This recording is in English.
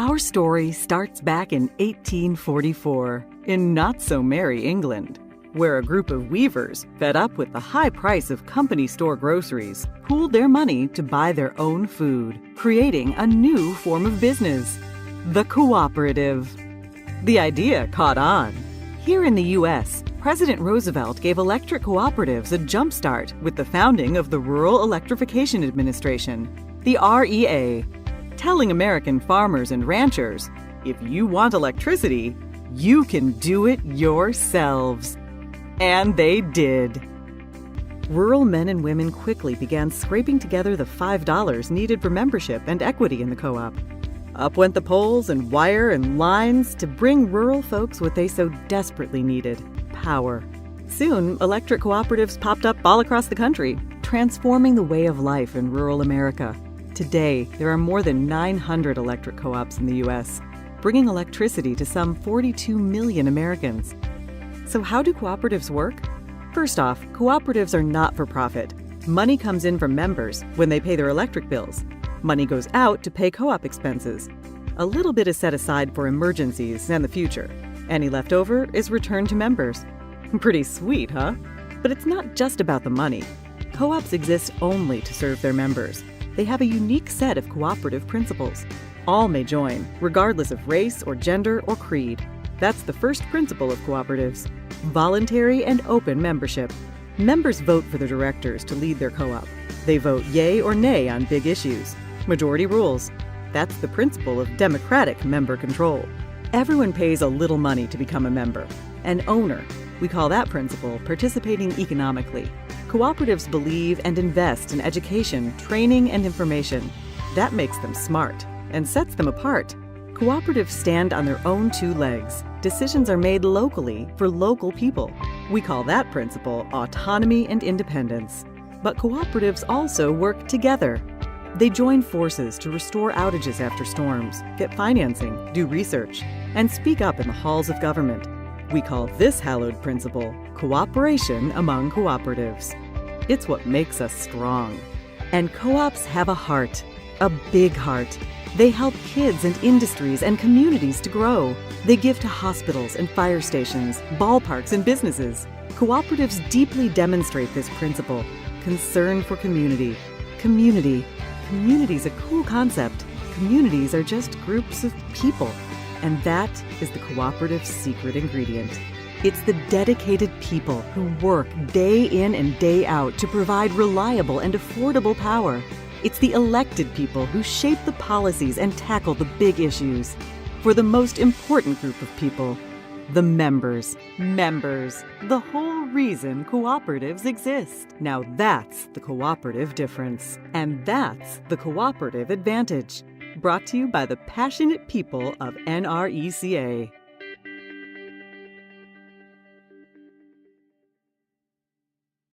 Our story starts back in 1844 in not-so-merry England, where a group of weavers, fed up with the high price of company store groceries, pooled their money to buy their own food, creating a new form of business, the cooperative. The idea caught on. Here in the U.S., President Roosevelt gave electric cooperatives a jumpstart with the founding of the Rural Electrification Administration, the REA, telling American farmers and ranchers, if you want electricity, you can do it yourselves. And they did. Rural men and women quickly began scraping together the $5 needed for membership and equity in the co-op. Up went the poles and wire and lines to bring rural folks what they so desperately needed: power. Soon, electric cooperatives popped up all across the country, transforming the way of life in rural America. Today, there are more than 900 electric co-ops in the U.S., bringing electricity to some 42 million Americans. So how do cooperatives work? First off, cooperatives are not for profit. Money comes in from members when they pay their electric bills. Money goes out to pay co-op expenses. A little bit is set aside for emergencies and the future. Any leftover is returned to members. Pretty sweet, huh? But it's not just about the money. Co-ops exist only to serve their members. They have a unique set of cooperative principles. All may join, regardless of race or gender or creed. That's the first principle of cooperatives: voluntary and open membership. Members vote for the directors to lead their co-op. They vote yay or nay on big issues. Majority rules. That's the principle of democratic member control. Everyone pays a little money to become a member. An owner. We call that principle participating economically. Cooperatives believe and invest in education, training, and information. That makes them smart and sets them apart. Cooperatives stand on their own two legs. Decisions are made locally for local people. We call that principle autonomy and independence. But cooperatives also work together. They join forces to restore outages after storms, get financing, do research, and speak up in the halls of government. We call this hallowed principle cooperation among cooperatives. It's what makes us strong. And co-ops have a heart, a big heart. They help kids and industries and communities to grow. They give to hospitals and fire stations, ballparks and businesses. Cooperatives deeply demonstrate this principle: concern for community. Community's a cool concept. Communities are just groups of people. And that is the cooperative's secret ingredient. It's the dedicated people who work day in and day out to provide reliable and affordable power. It's the elected people who shape the policies and tackle the big issues. For the most important group of people, the members. Members, the whole reason cooperatives exist. Now that's the cooperative difference. And that's the cooperative advantage. Brought to you by the passionate people of NRECA.